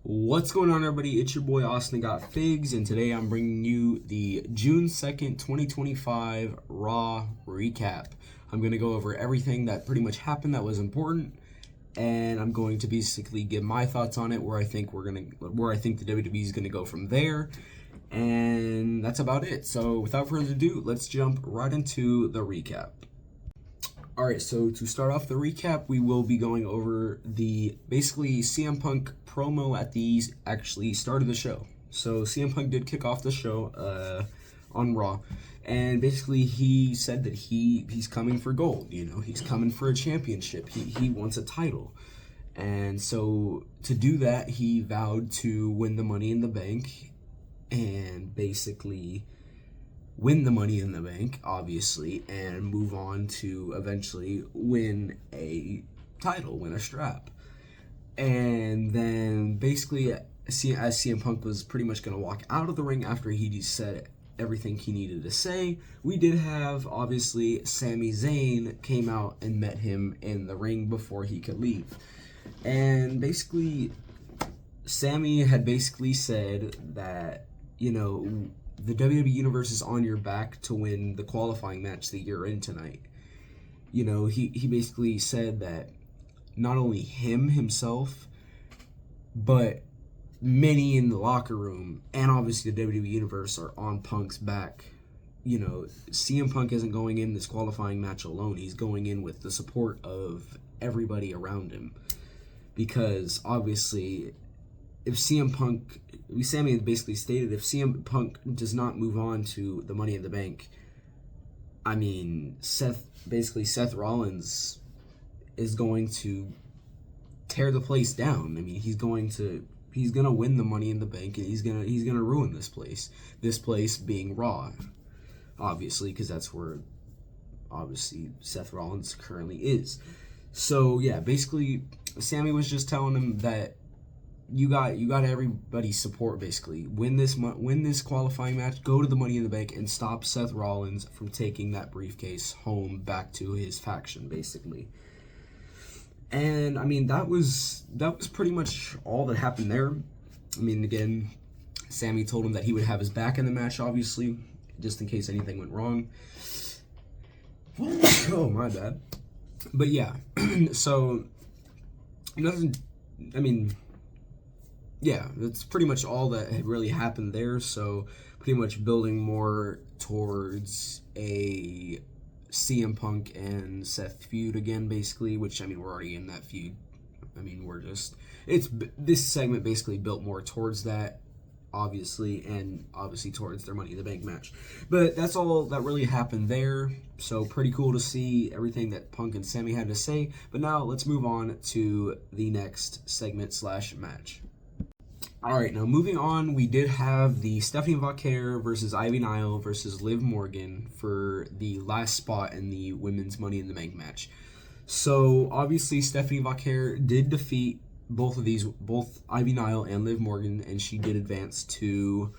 What's going on, everybody? It's your boy Austin Got Figs, and today I'm bringing you the June 2nd, 2025 Raw recap. I'm going to go over everything that pretty much happened that was important, and I'm going to basically give my thoughts on it, where I think the WWE is going to go from there, and that's about it. So without further ado, let's jump right into the recap. Alright, so to start off the recap, we will be going over the basically CM Punk promo at the start of the show. So CM Punk did kick off the show on Raw, and basically he said that he's coming for gold. He's coming for a championship. He wants a title. And so to do that, he vowed to win the Money in the Bank and basically win the Money in the Bank, obviously, and move on to eventually win a title, win a strap. And then basically, as CM Punk was pretty much going to walk out of the ring after he said everything he needed to say, we did have, obviously, Sami Zayn came out and met him in the ring before he could leave. And basically, Sami had basically said that, the WWE Universe is on your back to win the qualifying match that you're in tonight. He basically said that not only himself, but many in the locker room and obviously the WWE Universe are on Punk's back. CM Punk isn't going in this qualifying match alone. He's going in with the support of everybody around him. Because obviously, if Sami had basically stated, if CM Punk does not move on to the Money in the Bank, I mean, Seth Rollins is going to tear the place down. I mean, he's gonna win the Money in the Bank, and he's gonna ruin this place. This place being Raw, obviously, because that's where obviously Seth Rollins currently is. So yeah, basically, Sami was just telling him that you got everybody's support. Basically, win this qualifying match, go to the Money in the Bank, and stop Seth Rollins from taking that briefcase home back to his faction, basically. And I mean, that was pretty much all that happened there. I mean, again, Sami told him that he would have his back in the match, obviously, just in case anything went wrong. Oh, my bad. But yeah, so nothing. I mean, yeah, that's pretty much all that had really happened there. So pretty much building more towards a CM Punk and Seth feud again, basically, which, I mean, we're already in that feud. I mean, this segment basically built more towards that, obviously, and obviously towards their Money in the Bank match. But that's all that really happened there. So pretty cool to see everything that Punk and Sami had to say. But now let's move on to the next segment / match. Alright, now moving on, we did have the Stephanie Vaquer versus Ivy Nile versus Liv Morgan for the last spot in the women's Money in the Bank match. So, obviously, Stephanie Vaquer did defeat both Ivy Nile and Liv Morgan, and she did advance to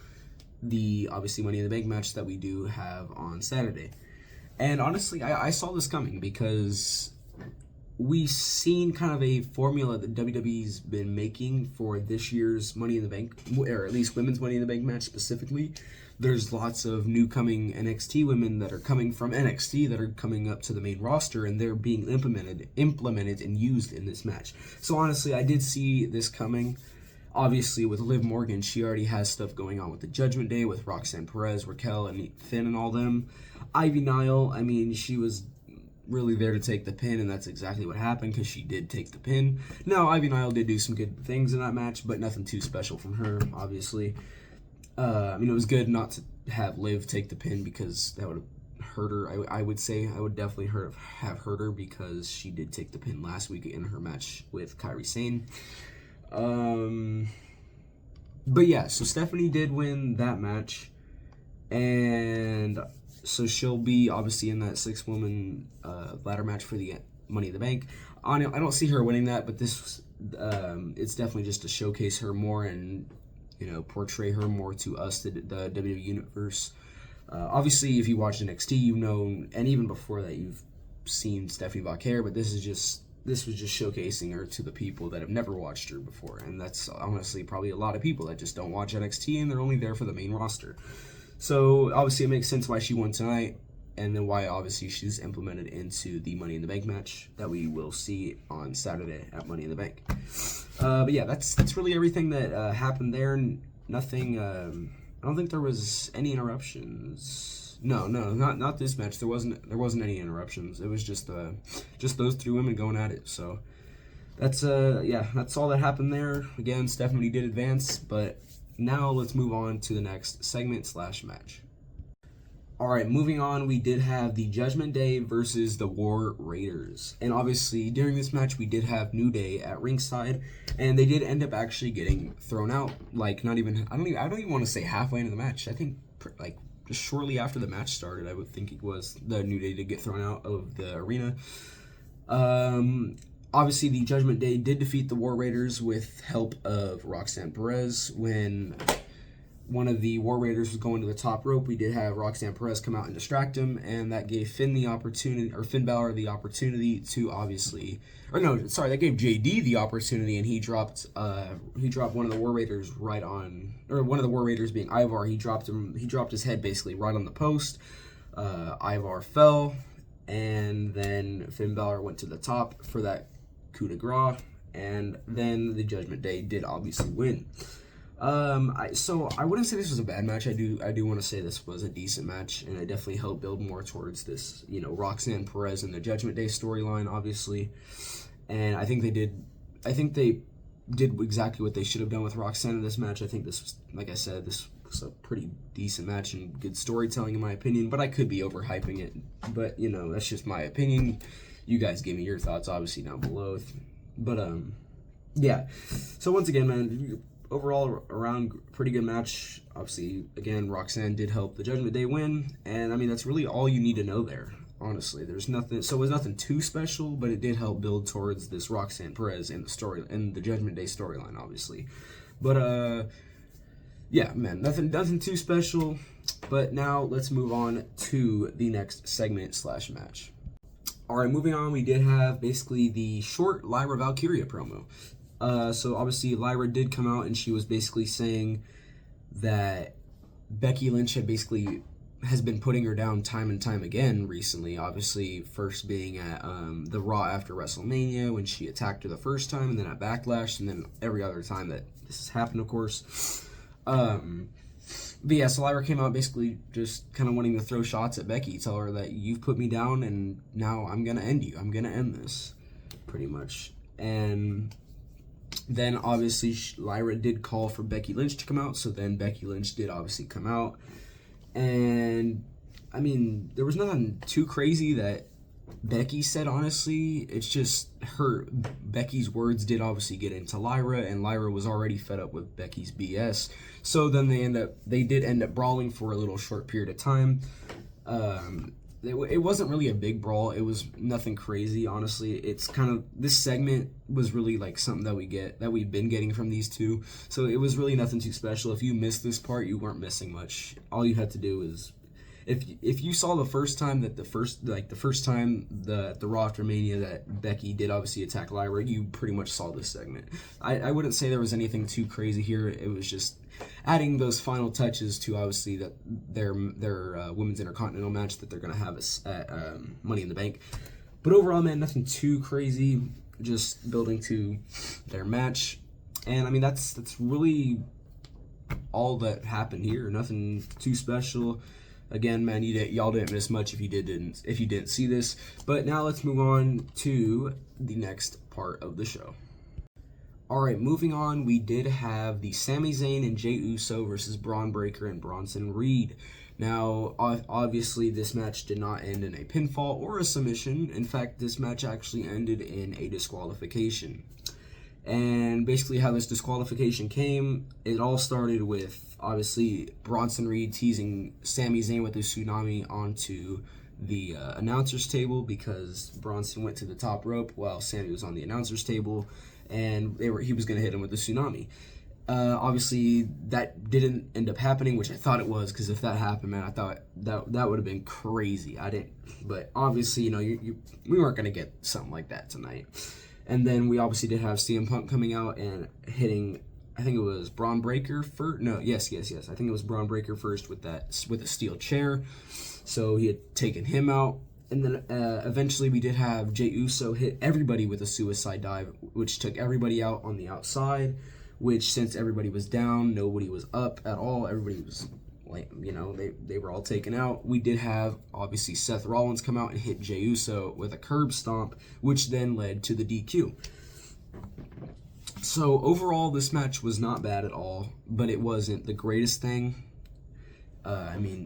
the, obviously, Money in the Bank match that we do have on Saturday. And honestly, I saw this coming because we've seen kind of a formula that WWE's been making for this year's Money in the Bank, or at least women's Money in the Bank match specifically. There's lots of new coming NXT women that are coming from NXT that are coming up to the main roster, and they're being implemented and used in this match. So honestly, I did see this coming. Obviously, with Liv Morgan, she already has stuff going on with the Judgment Day, with Roxanne Perez, Raquel, and Finn, and all them. Ivy Nile, I mean, she was really there to take the pin, and that's exactly what happened, because she did take the pin. Now, Ivy Nile did do some good things in that match, but nothing too special from her, obviously. I mean, it was good not to have Liv take the pin, because that would have hurt her. I would say I would definitely have hurt her, because she did take the pin last week in her match with Kairi Sane. But yeah, so Stephanie did win that match, and so she'll be obviously in that 6-woman ladder match for the Money in the Bank. I don't see her winning that, but this it's definitely just to showcase her more and portray her more to us, the WWE Universe. Obviously, if you watch NXT, and even before that, you've seen Stephanie Vaquer, but this is just this was just showcasing her to the people that have never watched her before, and that's honestly probably a lot of people that just don't watch NXT and they're only there for the main roster. So obviously it makes sense why she won tonight, and then why obviously she's implemented into the Money in the Bank match that we will see on Saturday at Money in the Bank. But yeah, that's really everything that happened there. Nothing. I don't think there was any interruptions. No, not this match. There wasn't any interruptions. It was just those three women going at it. So that's that's all that happened there. Again, Stephanie did advance, but now let's move on to the next segment / match. All right, moving on, we did have the Judgment Day versus the War Raiders. And obviously, during this match, we did have New Day at ringside, and they did end up actually getting thrown out. Like, I don't even want to say halfway into the match. I think, like, just shortly after the match started, I would think it was the New Day to get thrown out of the arena. Obviously, the Judgment Day did defeat the War Raiders with help of Roxanne Perez. When one of the War Raiders was going to the top rope, we did have Roxanne Perez come out and distract him, and that gave Finn Balor the opportunity to that gave JD the opportunity, and he dropped one of the War Raiders one of the War Raiders being Ivar. He dropped his head basically right on the post. Ivar fell, and then Finn Balor went to the top for that coup de grace, and then the Judgment Day did obviously win. So I wouldn't say this was a bad match. I do want to say this was a decent match, and it definitely helped build more towards this, Roxanne Perez and the Judgment Day storyline, obviously. And I think they did exactly what they should have done with Roxanne in this match. I think this was, like I said, this was a pretty decent match and good storytelling in my opinion, but I could be overhyping it. But, that's just my opinion. You guys give me your thoughts, obviously, down below. But, yeah. So once again, man, overall, around pretty good match. Obviously, again, Roxanne did help the Judgment Day win, and I mean that's really all you need to know there. Honestly, there's nothing. So it was nothing too special, but it did help build towards this Roxanne Perez and the Judgment Day storyline, obviously. But yeah, man, nothing too special. But now let's move on to the next segment / match. All right, moving on, we did have basically the short Lyra Valkyria promo. So obviously Lyra did come out and she was basically saying that Becky Lynch has been putting her down time and time again recently. Obviously, first being at the Raw after WrestleMania when she attacked her the first time, and then at Backlash, and then every other time that this has happened, of course. But yeah, so Lyra came out basically just kind of wanting to throw shots at Becky, tell her that you've put me down and now I'm going to end you. I'm going to end this, pretty much. And then obviously Lyra did call for Becky Lynch to come out, so then Becky Lynch did obviously come out. And I mean, there was nothing too crazy that Becky said, honestly. It's just Becky's words did obviously get into Lyra, and Lyra was already fed up with Becky's BS. So then they did end up brawling for a little short period of time. It wasn't really a big brawl. It was nothing crazy, honestly. It's kind of, this segment was really like something that we've been getting from these two. So it was really nothing too special. If you missed this part, you weren't missing much. All you had to do is, if you saw the first time that the Raw after Mania that Becky did obviously attack Lyra, you pretty much saw this segment. I wouldn't say there was anything too crazy here. It was just adding those final touches to obviously that their women's intercontinental match that they're gonna have at Money in the Bank. But overall, man, nothing too crazy. Just building to their match, and I mean that's really all that happened here. Nothing too special. Again, man, y'all didn't miss much if you didn't see this. But now let's move on to the next part of the show. All right, moving on, we did have the Sami Zayn and Jey Uso versus Braun Breaker and Bronson Reed. Now, obviously, this match did not end in a pinfall or a submission. In fact, this match actually ended in a disqualification. And basically how this disqualification came, it all started with, obviously, Bronson Reed teasing Sami Zayn with the tsunami onto the announcer's table because Bronson went to the top rope while Sami was on the announcer's table, and he was going to hit him with the tsunami. Obviously, that didn't end up happening, which I thought it was, because if that happened, man, I thought that would have been crazy. I didn't, but obviously, we weren't gonna get something like that tonight. And then we obviously did have CM Punk coming out and hitting, I think it was Braun Breaker first. No, yes. I think it was Braun Breaker first with a steel chair. So he had taken him out. And then eventually we did have Jey Uso hit everybody with a suicide dive, which took everybody out on the outside, which since everybody was down, nobody was up at all. Everybody was, they were all taken out. We did have, obviously, Seth Rollins come out and hit Jey Uso with a curb stomp, which then led to the DQ. So overall, this match was not bad at all, but it wasn't the greatest thing.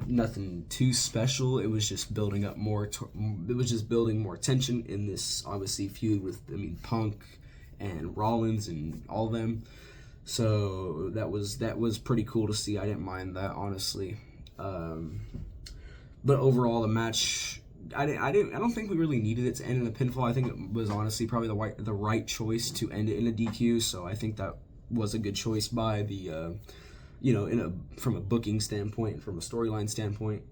Nothing too special. It was just building up more. It was just building more tension in this obviously feud with Punk and Rollins and all of them. So that was pretty cool to see. I didn't mind that, honestly. But overall, the match, I don't think we really needed it to end in a pinfall. I think it was honestly probably the right choice to end it in a DQ. So I think that was a good choice by the. From a booking standpoint, from a storyline standpoint,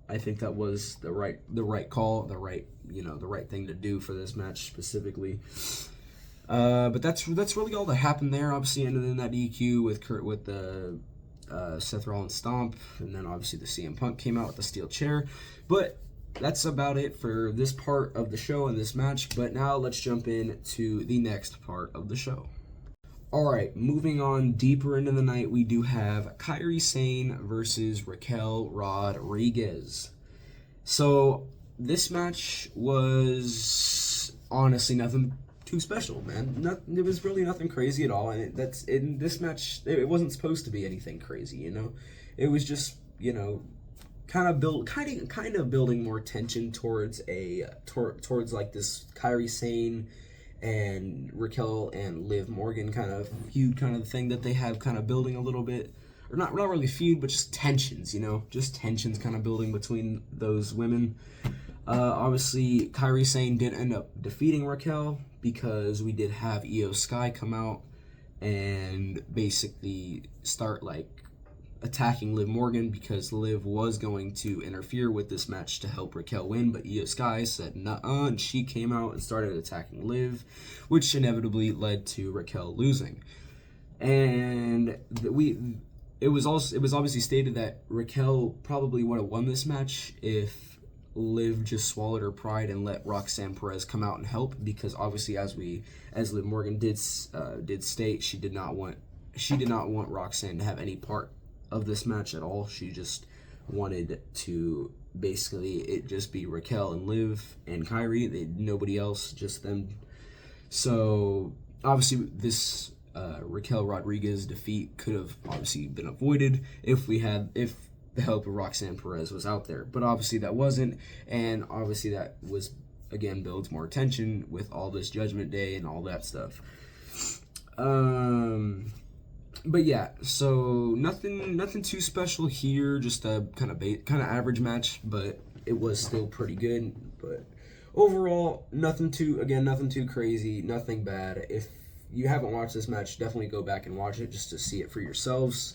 I think that was the right call, the right thing to do for this match specifically. But that's really all that happened there. Obviously, ended in that DQ with the Seth Rollins stomp, and then obviously the CM Punk came out with the steel chair. But that's about it for this part of the show and this match. But now let's jump into the next part of the show. Alright, moving on deeper into the night, we do have Kairi Sane versus Raquel Rodriguez. So, this match was honestly nothing too special, man. It was really nothing crazy at all, and in this match, it wasn't supposed to be anything crazy, It was just, kind of building more tension towards like this Kairi Sane and Raquel and Liv Morgan kind of feud kind of thing that they have kind of building a little bit, or not really feud, but just tensions, just tensions kind of building between those women. Obviously, Kairi Sane did end up defeating Raquel because we did have Io Sky come out and basically start attacking Liv Morgan because Liv was going to interfere with this match to help Raquel win, but Io Sky said nuh-uh, and she came out and started attacking Liv, which inevitably led to Raquel losing. And it was obviously stated that Raquel probably would have won this match if Liv just swallowed her pride and let Roxanne Perez come out and help, because obviously as Liv Morgan did state, she did not want Roxanne to have any part of this match at all. She just wanted to basically it just be Raquel and Liv and Kairi, nobody else, just them. So obviously this Raquel Rodriguez defeat could have obviously been avoided if the help of Roxanne Perez was out there, but obviously that wasn't, and obviously that was again builds more tension with all this Judgment Day and all that stuff. But yeah, so nothing too special here, just a kind of average match, but it was still pretty good. But overall, nothing too crazy, nothing bad. If you haven't watched this match, definitely go back and watch it just to see it for yourselves.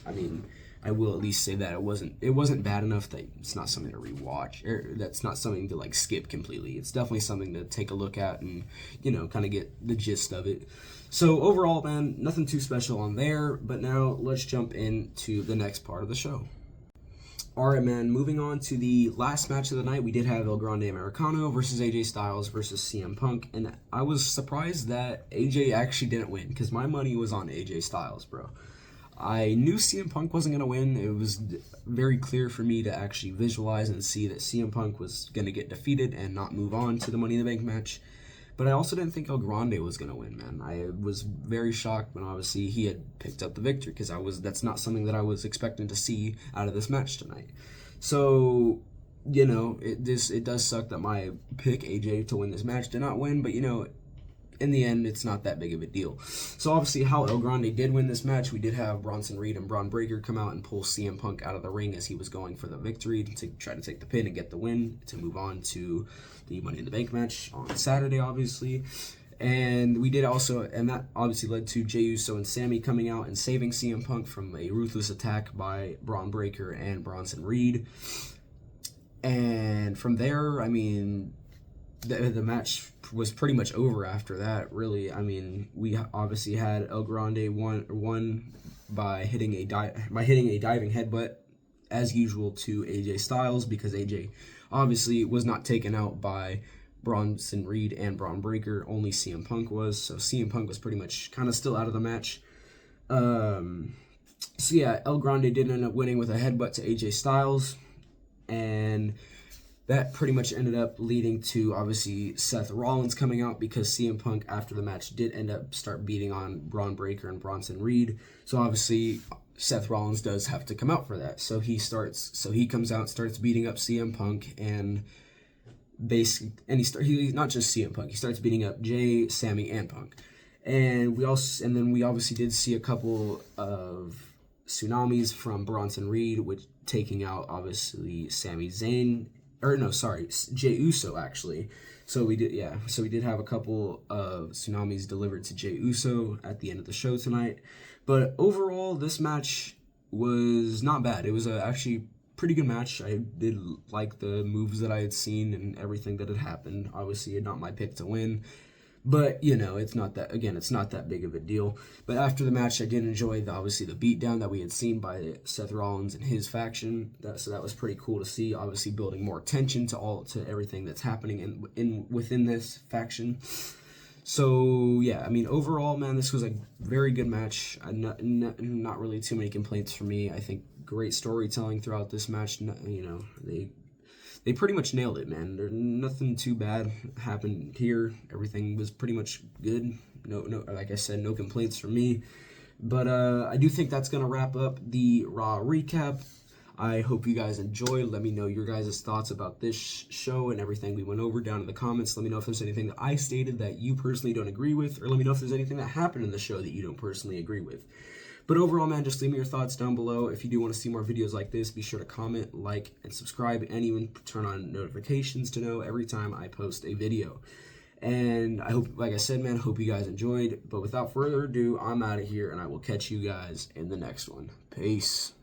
I will at least say that it wasn't bad enough that it's not something to rewatch, or that's not something to skip completely. It's definitely something to take a look at and kind of get the gist of it. So overall, man, nothing too special on there. But now let's jump into the next part of the show. Alright, man, moving on to the last match of the night, we did have El Grande Americano versus AJ Styles versus CM Punk, and I was surprised that AJ actually didn't win, because my money was on AJ Styles, bro. I knew CM Punk wasn't going to win. It was very clear for me to actually visualize and see that CM Punk was going to get defeated and not move on to the Money in the Bank match. But I also didn't think El Grande was going to win, man. I was very shocked when obviously he had picked up the victory, because that's not something that I was expecting to see out of this match tonight. So, it does suck that my pick, AJ, to win this match did not win, but in the end, it's not that big of a deal. So obviously how El Grande did win this match, we did have Bronson Reed and Braun Breaker come out and pull CM Punk out of the ring as he was going for the victory to try to take the pin and get the win to move on to the Money in the Bank match on Saturday, obviously. And we did also, and that obviously led to Jey Uso and Sammy coming out and saving CM Punk from a ruthless attack by Braun Breaker and Bronson Reed. And from there, I mean, the match was pretty much over after that, really. I mean, we obviously had El Grande won by hitting a diving headbutt, as usual, to AJ Styles, because AJ obviously was not taken out by Bronson Reed and Braun Breaker. Only CM Punk was. So CM Punk was pretty much kind of still out of the match. So yeah, El Grande did end up winning with a headbutt to AJ Styles. And that pretty much ended up leading to, obviously, Seth Rollins coming out, because CM Punk, after the match, did end up start beating on Braun Breaker and Bronson Reed. So obviously, Seth Rollins does have to come out for that. So he comes out, starts beating up CM Punk, and he's not just CM Punk, he starts beating up Jay, Sammy, and Punk. And we obviously did see a couple of tsunamis from Bronson Reed, which taking out, obviously, Jey Uso, actually. So we did have a couple of tsunamis delivered to Jey Uso at the end of the show tonight. But overall, this match was not bad. It was actually pretty good match. I did like the moves that I had seen and everything that had happened. Obviously, not my pick to win, but it's not that big of a deal. But after the match, I did enjoy the beatdown that we had seen by Seth Rollins and his faction. So that was pretty cool to see. Obviously, building more tension to everything that's happening within this faction. So yeah, I mean, overall, man, this was a very good match. Not really too many complaints for me. I think great storytelling throughout this match. They pretty much nailed it, man. There's nothing too bad happened here. Everything was pretty much good. No, like I said, no complaints from me. But I do think that's gonna wrap up the Raw recap. I hope you guys enjoyed. Let me know your guys' thoughts about this show and everything we went over down in the comments. Let me know if there's anything that I stated that you personally don't agree with, or let me know if there's anything that happened in the show that you don't personally agree with. But overall, man, just leave me your thoughts down below. If you do want to see more videos like this, be sure to comment, like, and subscribe, and even turn on notifications to know every time I post a video. And I hope, like I said, man, hope you guys enjoyed. But without further ado, I'm out of here, and I will catch you guys in the next one. Peace.